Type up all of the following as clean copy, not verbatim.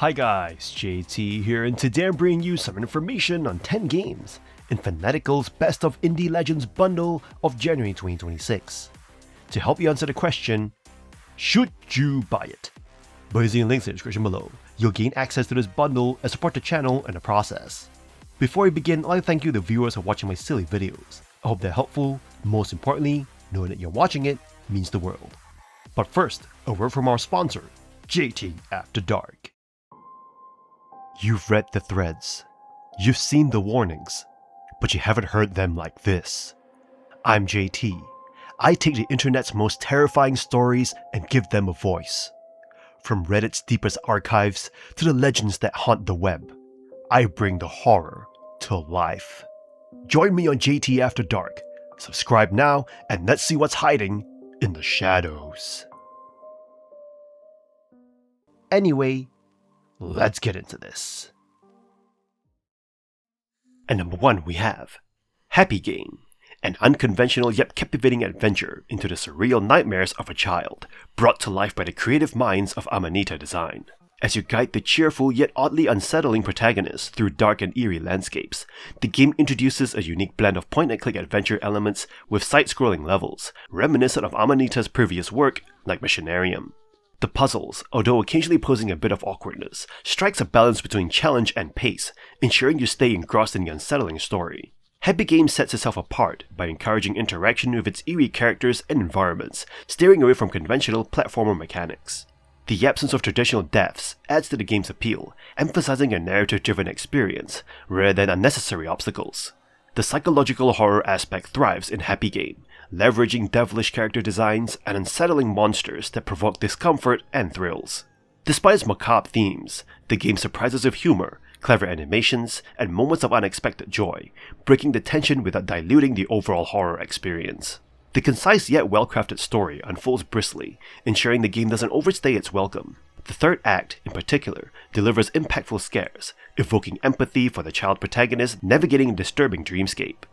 Hi guys, JT here, and today I'm bringing you some information on 10 games in Fanatical's Best of Indie Legends bundle of January 2026. To help you answer the question, should you buy it? By using links in the description below, you'll gain access to this bundle and support the channel in the process. Before we begin, I'd like to thank you the viewers for watching my silly videos. I hope they're helpful. Most importantly, knowing that you're watching it means the world. But first, a word from our sponsor, JT After Dark. You've read the threads, you've seen the warnings, but you haven't heard them like this. I'm JT. I take the internet's most terrifying stories and give them a voice. From Reddit's deepest archives to the legends that haunt the web, I bring the horror to life. Join me on JT After Dark. Subscribe now and let's see what's hiding in the shadows. Anyway, let's get into this. And number 1 we have Happy Game, an unconventional yet captivating adventure into the surreal nightmares of a child, brought to life by the creative minds of Amanita Design. As you guide the cheerful yet oddly unsettling protagonist through dark and eerie landscapes, the game introduces a unique blend of point-and-click adventure elements with side-scrolling levels, reminiscent of Amanita's previous work like Machinarium. The puzzles, although occasionally posing a bit of awkwardness, strikes a balance between challenge and pace, ensuring you stay engrossed in the unsettling story. Happy Game sets itself apart by encouraging interaction with its eerie characters and environments, steering away from conventional platformer mechanics. The absence of traditional deaths adds to the game's appeal, emphasizing a narrative-driven experience rather than unnecessary obstacles. The psychological horror aspect thrives in Happy Game, leveraging devilish character designs and unsettling monsters that provoke discomfort and thrills. Despite its macabre themes, the game surprises with humor, clever animations, and moments of unexpected joy, breaking the tension without diluting the overall horror experience. The concise yet well-crafted story unfolds briskly, ensuring the game doesn't overstay its welcome. The third act, in particular, delivers impactful scares, evoking empathy for the child protagonist navigating a disturbing dreamscape.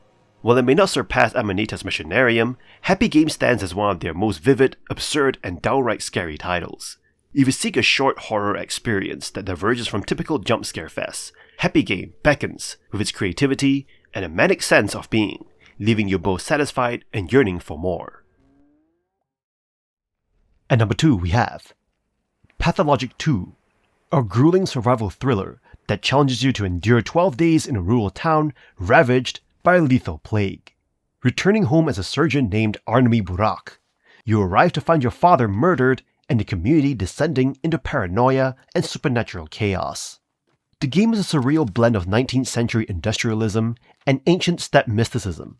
While it may not surpass Amanita's Machinarium, Happy Game stands as one of their most vivid, absurd, and downright scary titles. If you seek a short horror experience that diverges from typical jump scare fests, Happy Game beckons with its creativity and a manic sense of being, leaving you both satisfied and yearning for more. At number 2 we have Pathologic 2, a grueling survival thriller that challenges you to endure 12 days in a rural town ravaged by a lethal plague. Returning home as a surgeon named Arnami Burak, you arrive to find your father murdered and the community descending into paranoia and supernatural chaos. The game is a surreal blend of 19th century industrialism and ancient steppe mysticism,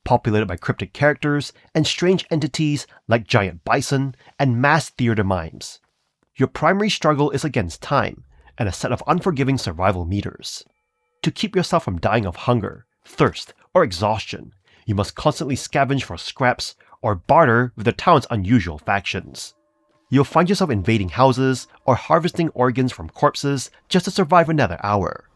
populated by cryptic characters and strange entities like giant bison and mass theater mimes. Your primary struggle is against time and a set of unforgiving survival meters. To keep yourself from dying of hunger, thirst, or exhaustion, you must constantly scavenge for scraps or barter with the town's unusual factions. You'll find yourself invading houses or harvesting organs from corpses just to survive another hour.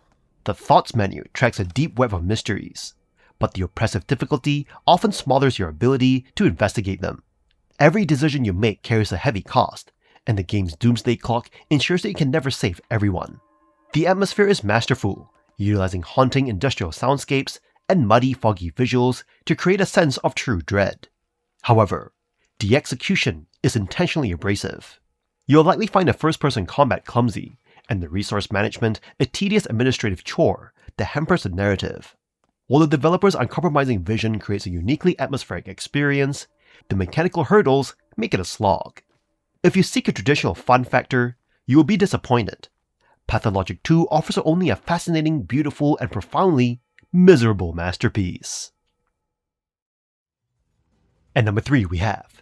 The Thoughts menu tracks a deep web of mysteries, but the oppressive difficulty often smothers your ability to investigate them. Every decision you make carries a heavy cost, and the game's doomsday clock ensures that you can never save everyone. The atmosphere is masterful, utilizing haunting industrial soundscapes and muddy, foggy visuals to create a sense of true dread. However, the execution is intentionally abrasive. You'll likely find the first-person combat clumsy, and the resource management a tedious administrative chore that hampers the narrative. While the developer's uncompromising vision creates a uniquely atmospheric experience, the mechanical hurdles make it a slog. If you seek a traditional fun factor, you will be disappointed. Pathologic 2 offers only a fascinating, beautiful, and profoundly miserable masterpiece. At number 3 we have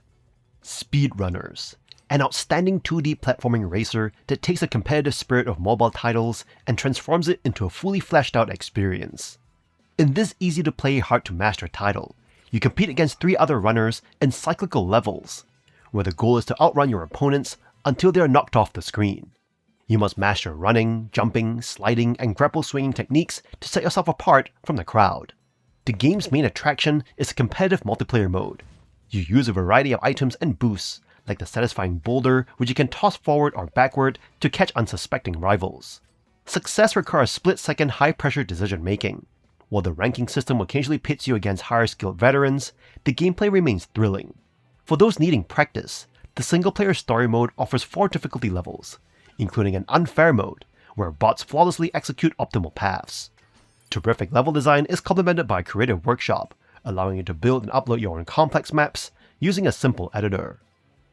SpeedRunners, an outstanding 2D platforming racer that takes the competitive spirit of mobile titles and transforms it into a fully fleshed out experience. In this easy-to-play, hard-to-master title, you compete against 3 other runners in cyclical levels, where the goal is to outrun your opponents until they are knocked off the screen. You must master running, jumping, sliding, and grapple swinging techniques to set yourself apart from the crowd. The game's main attraction is the competitive multiplayer mode. You use a variety of items and boosts, like the satisfying boulder which you can toss forward or backward to catch unsuspecting rivals. Success requires split-second high-pressure decision-making. While the ranking system occasionally pits you against higher-skilled veterans, the gameplay remains thrilling. For those needing practice, the single-player story mode offers 4 difficulty levels, including an unfair mode, where bots flawlessly execute optimal paths. Terrific level design is complemented by a creative workshop, allowing you to build and upload your own complex maps using a simple editor.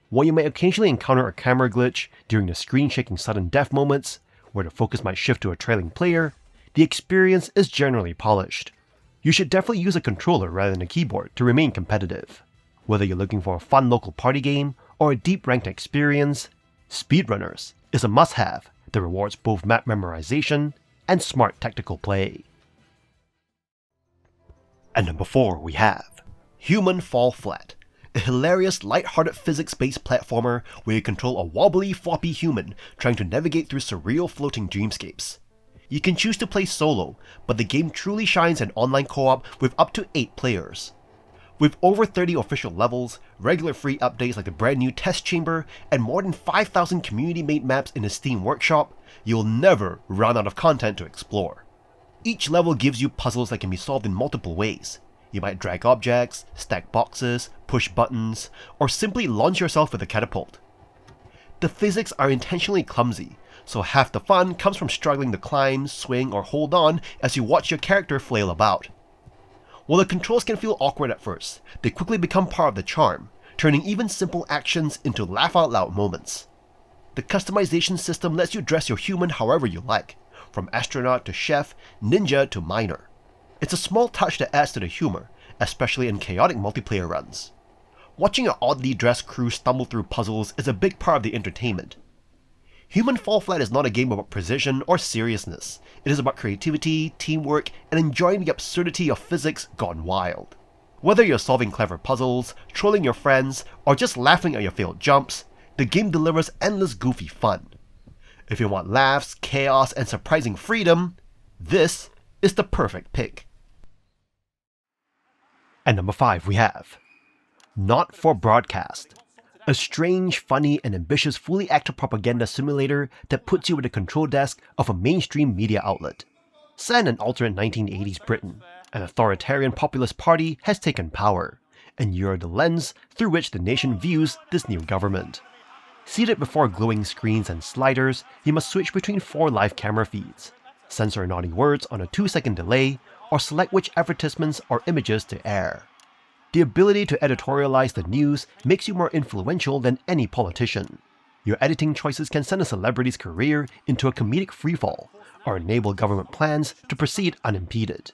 While you may occasionally encounter a camera glitch during the screen-shaking sudden death moments, where the focus might shift to a trailing player, the experience is generally polished. You should definitely use a controller rather than a keyboard to remain competitive. Whether you're looking for a fun local party game or a deep ranked experience, SpeedRunners is a must-have that rewards both map memorization and smart tactical play. And number 4 we have Human Fall Flat, a hilarious light-hearted physics-based platformer where you control a wobbly, floppy human trying to navigate through surreal floating dreamscapes. You can choose to play solo, but the game truly shines in online co-op with up to 8 players. With over 30 official levels, regular free updates like the brand new test chamber, and more than 5,000 community-made maps in the Steam Workshop, you'll never run out of content to explore. Each level gives you puzzles that can be solved in multiple ways. You might drag objects, stack boxes, push buttons, or simply launch yourself with a catapult. The physics are intentionally clumsy, so half the fun comes from struggling to climb, swing, or hold on as you watch your character flail about. While the controls can feel awkward at first, they quickly become part of the charm, turning even simple actions into laugh-out-loud moments. The customization system lets you dress your human however you like, from astronaut to chef, ninja to miner. It's a small touch that adds to the humor, especially in chaotic multiplayer runs. Watching an oddly dressed crew stumble through puzzles is a big part of the entertainment. Human Fall Flat is not a game about precision or seriousness. It is about creativity, teamwork, and enjoying the absurdity of physics gone wild. Whether you're solving clever puzzles, trolling your friends, or just laughing at your failed jumps, the game delivers endless goofy fun. If you want laughs, chaos, and surprising freedom, this is the perfect pick. And number 5 we have Not for Broadcast, a strange, funny, and ambitious fully active propaganda simulator that puts you at the control desk of a mainstream media outlet. Set in an alternate 1980s Britain, an authoritarian populist party has taken power, and you're the lens through which the nation views this new government. Seated before glowing screens and sliders, you must switch between 4 live camera feeds, censor naughty words on a 2-second delay, or select which advertisements or images to air. The ability to editorialize the news makes you more influential than any politician. Your editing choices can send a celebrity's career into a comedic freefall, or enable government plans to proceed unimpeded.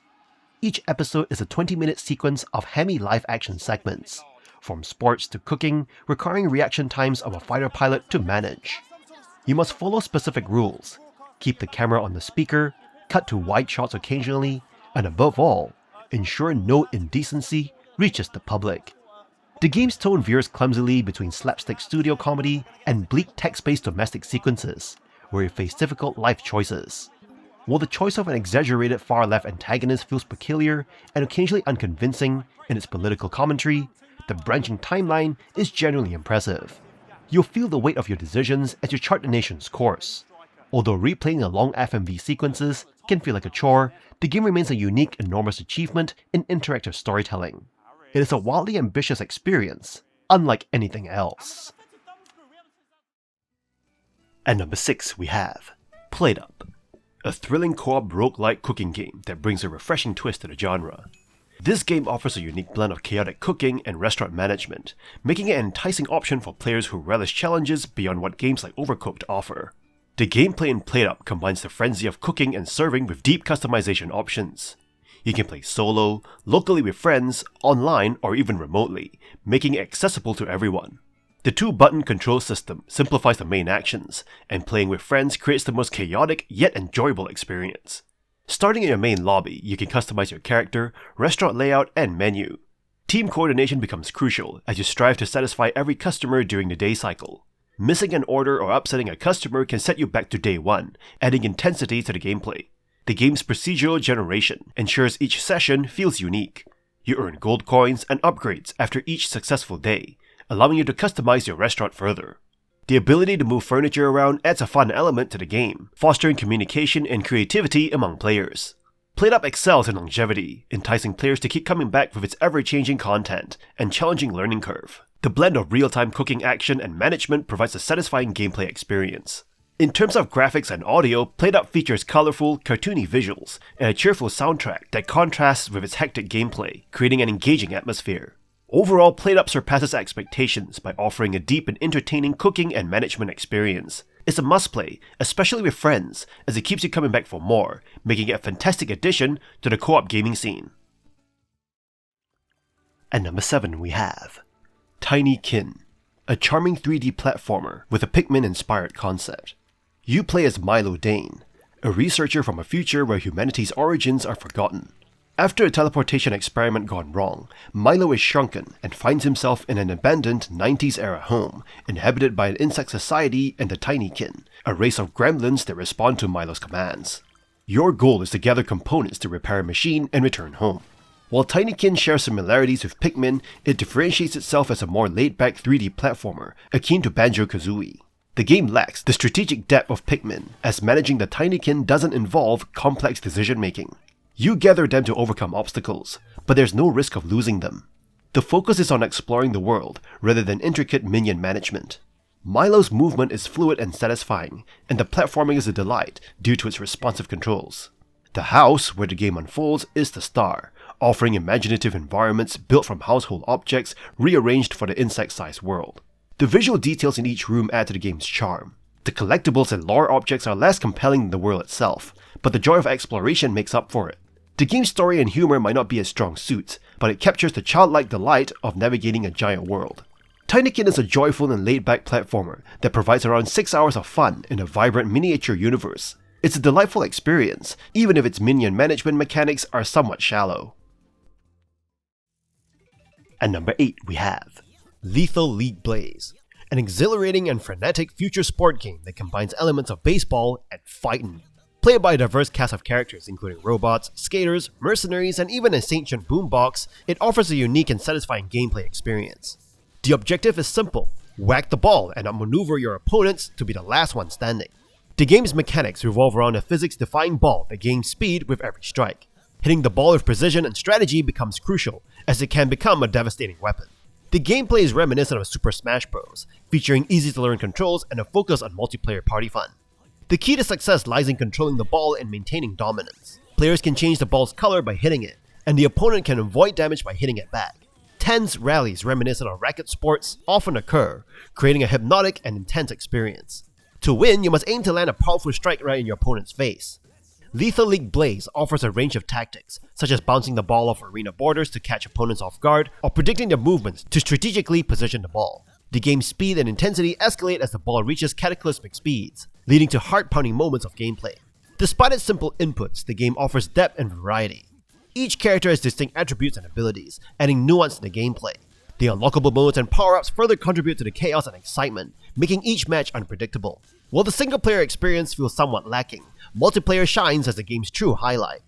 Each episode is a 20-minute sequence of hammy live-action segments, from sports to cooking, requiring reaction times of a fighter pilot to manage. You must follow specific rules, keep the camera on the speaker, cut to wide shots occasionally, and above all, ensure no indecency reaches the public. The game's tone veers clumsily between slapstick studio comedy and bleak text-based domestic sequences, where you face difficult life choices. While the choice of an exaggerated far-left antagonist feels peculiar and occasionally unconvincing in its political commentary, the branching timeline is genuinely impressive. You'll feel the weight of your decisions as you chart the nation's course. Although replaying the long FMV sequences can feel like a chore, the game remains a unique, enormous achievement in interactive storytelling. It is a wildly ambitious experience, unlike anything else. At number 6 we have PlateUp, a thrilling co-op roguelike cooking game that brings a refreshing twist to the genre. This game offers a unique blend of chaotic cooking and restaurant management, making it an enticing option for players who relish challenges beyond what games like Overcooked offer. The gameplay in PlateUp combines the frenzy of cooking and serving with deep customization options. You can play solo, locally with friends, online, or even remotely, making it accessible to everyone. The 2-button control system simplifies the main actions, and playing with friends creates the most chaotic yet enjoyable experience. Starting in your main lobby, you can customize your character, restaurant layout, and menu. Team coordination becomes crucial as you strive to satisfy every customer during the day cycle. Missing an order or upsetting a customer can set you back to day 1, adding intensity to the gameplay. The game's procedural generation ensures each session feels unique. You earn gold coins and upgrades after each successful day, allowing you to customize your restaurant further. The ability to move furniture around adds a fun element to the game, fostering communication and creativity among players. PlateUp excels in longevity, enticing players to keep coming back with its ever-changing content and challenging learning curve. The blend of real-time cooking action and management provides a satisfying gameplay experience. In terms of graphics and audio, PlateUp features colorful, cartoony visuals and a cheerful soundtrack that contrasts with its hectic gameplay, creating an engaging atmosphere. Overall, PlateUp surpasses expectations by offering a deep and entertaining cooking and management experience. It's a must-play, especially with friends, as it keeps you coming back for more, making it a fantastic addition to the co-op gaming scene. At number 7 we have Tinykin, a charming 3D platformer with a Pikmin-inspired concept. You play as Milo Dane, a researcher from a future where humanity's origins are forgotten. After a teleportation experiment gone wrong, Milo is shrunken and finds himself in an abandoned 90s-era home, inhabited by an insect society and the Tinykin, a race of gremlins that respond to Milo's commands. Your goal is to gather components to repair a machine and return home. While Tinykin shares similarities with Pikmin, it differentiates itself as a more laid-back 3D platformer, akin to Banjo-Kazooie. The game lacks the strategic depth of Pikmin, as managing the Tinykin doesn't involve complex decision-making. You gather them to overcome obstacles, but there's no risk of losing them. The focus is on exploring the world, rather than intricate minion management. Milo's movement is fluid and satisfying, and the platforming is a delight due to its responsive controls. The house, where the game unfolds, is the star, offering imaginative environments built from household objects rearranged for the insect-sized world. The visual details in each room add to the game's charm. The collectibles and lore objects are less compelling than the world itself, but the joy of exploration makes up for it. The game's story and humor might not be its strong suits, but it captures the childlike delight of navigating a giant world. Tinykin is a joyful and laid-back platformer that provides around 6 hours of fun in a vibrant miniature universe. It's a delightful experience, even if its minion management mechanics are somewhat shallow. At number 8 we have Lethal League Blaze, an exhilarating and frenetic future sport game that combines elements of baseball and fighting. Played by a diverse cast of characters including robots, skaters, mercenaries, and even a sentient boombox, it offers a unique and satisfying gameplay experience. The objective is simple: whack the ball and outmaneuver your opponents to be the last one standing. The game's mechanics revolve around a physics-defying ball that gains speed with every strike. Hitting the ball with precision and strategy becomes crucial, as it can become a devastating weapon. The gameplay is reminiscent of Super Smash Bros., featuring easy-to-learn controls and a focus on multiplayer party fun. The key to success lies in controlling the ball and maintaining dominance. Players can change the ball's color by hitting it, and the opponent can avoid damage by hitting it back. Tense rallies reminiscent of racket sports often occur, creating a hypnotic and intense experience. To win, you must aim to land a powerful strike right in your opponent's face. Lethal League Blaze offers a range of tactics, such as bouncing the ball off arena borders to catch opponents off guard, or predicting their movements to strategically position the ball. The game's speed and intensity escalate as the ball reaches cataclysmic speeds, leading to heart-pounding moments of gameplay. Despite its simple inputs, the game offers depth and variety. Each character has distinct attributes and abilities, adding nuance to the gameplay. The unlockable modes and power-ups further contribute to the chaos and excitement, making each match unpredictable. While the single-player experience feels somewhat lacking, multiplayer shines as the game's true highlight.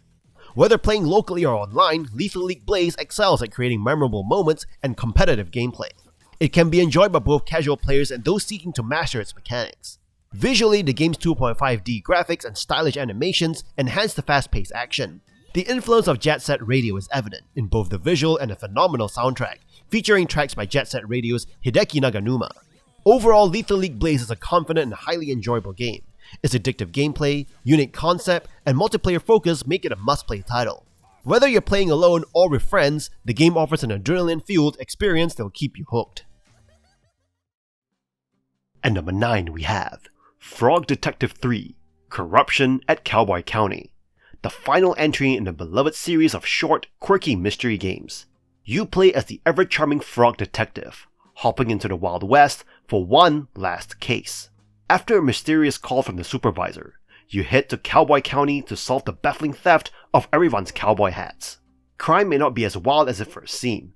Whether playing locally or online, Lethal League Blaze excels at creating memorable moments and competitive gameplay. It can be enjoyed by both casual players and those seeking to master its mechanics. Visually, the game's 2.5D graphics and stylish animations enhance the fast-paced action. The influence of Jet Set Radio is evident in both the visual and a phenomenal soundtrack, featuring tracks by Jet Set Radio's Hideki Naganuma. Overall, Lethal League Blaze is a confident and highly enjoyable game. Its addictive gameplay, unique concept, and multiplayer focus make it a must-play title. Whether you're playing alone or with friends, the game offers an adrenaline-fueled experience that will keep you hooked. At number 9 we have Frog Detective 3: Corruption at Cowboy County, the final entry in the beloved series of short, quirky mystery games. You play as the ever-charming Frog Detective, hopping into the Wild West for one last case. After a mysterious call from the supervisor, you head to Cowboy County to solve the baffling theft of everyone's cowboy hats. Crime may not be as wild as it first seemed,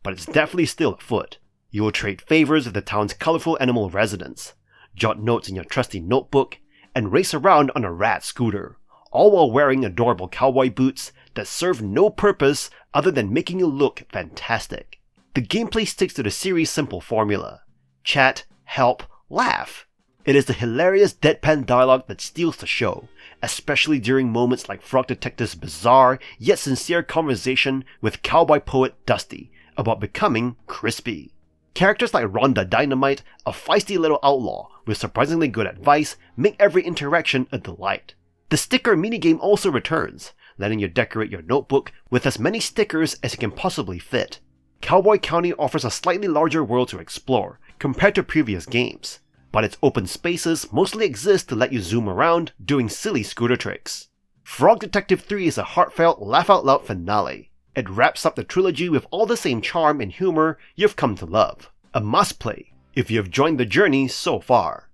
but it's definitely still afoot. You will trade favors with the town's colorful animal residents, jot notes in your trusty notebook, and race around on a rad scooter, all while wearing adorable cowboy boots that serve no purpose other than making you look fantastic. The gameplay sticks to the series' simple formula: chat, help, laugh. It is the hilarious deadpan dialogue that steals the show, especially during moments like Frog Detective's bizarre yet sincere conversation with cowboy poet Dusty about becoming crispy. Characters like Rhonda Dynamite, a feisty little outlaw with surprisingly good advice, make every interaction a delight. The sticker minigame also returns, letting you decorate your notebook with as many stickers as you can possibly fit. Cowboy County offers a slightly larger world to explore compared to previous games, but its open spaces mostly exist to let you zoom around doing silly scooter tricks. Frog Detective 3 is a heartfelt, laugh-out-loud finale. It wraps up the trilogy with all the same charm and humor you've come to love. A must-play if you have joined the journey so far.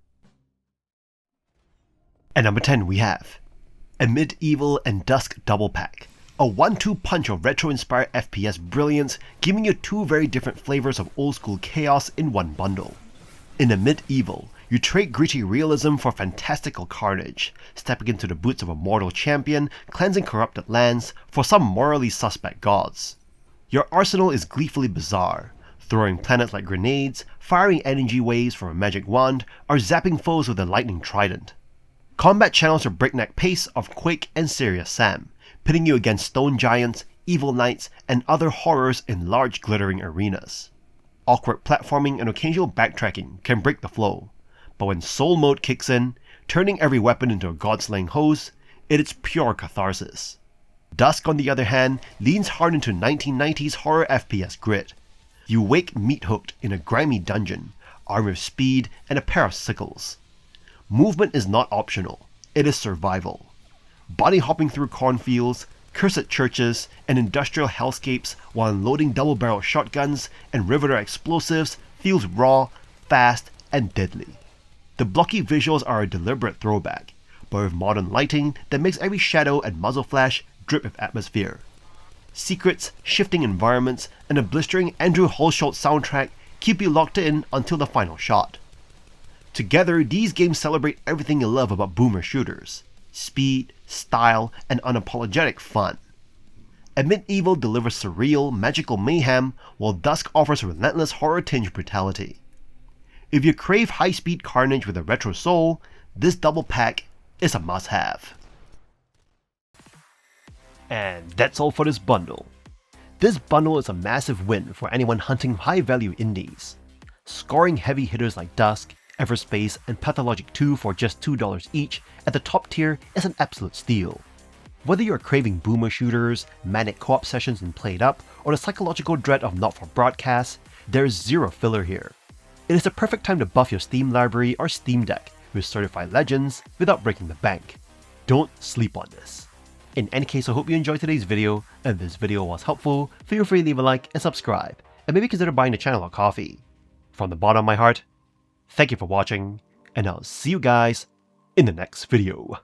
At number 10 we have a Medieval and Dusk Double Pack. A 1-2 punch of retro-inspired FPS brilliance, giving you two very different flavors of old-school chaos in one bundle. In a Medieval, you trade gritty realism for fantastical carnage, stepping into the boots of a mortal champion, cleansing corrupted lands for some morally suspect gods. Your arsenal is gleefully bizarre, throwing planets like grenades, firing energy waves from a magic wand, or zapping foes with a lightning trident. Combat channels your breakneck pace of Quake and Serious Sam, pitting you against stone giants, evil knights, and other horrors in large glittering arenas. Awkward platforming and occasional backtracking can break the flow, but when Soul Mode kicks in, turning every weapon into a god-slaying hose, it is pure catharsis. Dusk, on the other hand, leans hard into 1990s horror FPS grit. You wake meat-hooked in a grimy dungeon, armed with speed and a pair of sickles. Movement is not optional, it is survival. Bunny hopping through cornfields, cursed churches, and industrial hellscapes while unloading double-barrel shotguns and riveter explosives feels raw, fast, and deadly. The blocky visuals are a deliberate throwback, but with modern lighting that makes every shadow and muzzle flash drip with atmosphere. Secrets, shifting environments, and a blistering Andrew Hulshult soundtrack keep you locked in until the final shot. Together, these games celebrate everything you love about boomer shooters: speed, style, and unapologetic fun. A Medieval delivers surreal, magical mayhem, while Dusk offers relentless horror-tinged brutality. If you crave high-speed carnage with a retro soul, this double pack is a must-have. And that's all for this bundle. This bundle is a massive win for anyone hunting high-value indies. Scoring heavy hitters like Dusk, Everspace, and Pathologic 2 for just $2 each at the top tier is an absolute steal. Whether you're craving boomer shooters, manic co-op sessions in PlateUp, or the psychological dread of not-for-broadcast, there's zero filler here. It is the perfect time to buff your Steam library or Steam Deck with certified legends without breaking the bank. Don't sleep on this. In any case, I hope you enjoyed today's video, and if this video was helpful, feel free to leave a like and subscribe, and maybe consider buying the channel a coffee. From the bottom of my heart, thank you for watching, and I'll see you guys in the next video.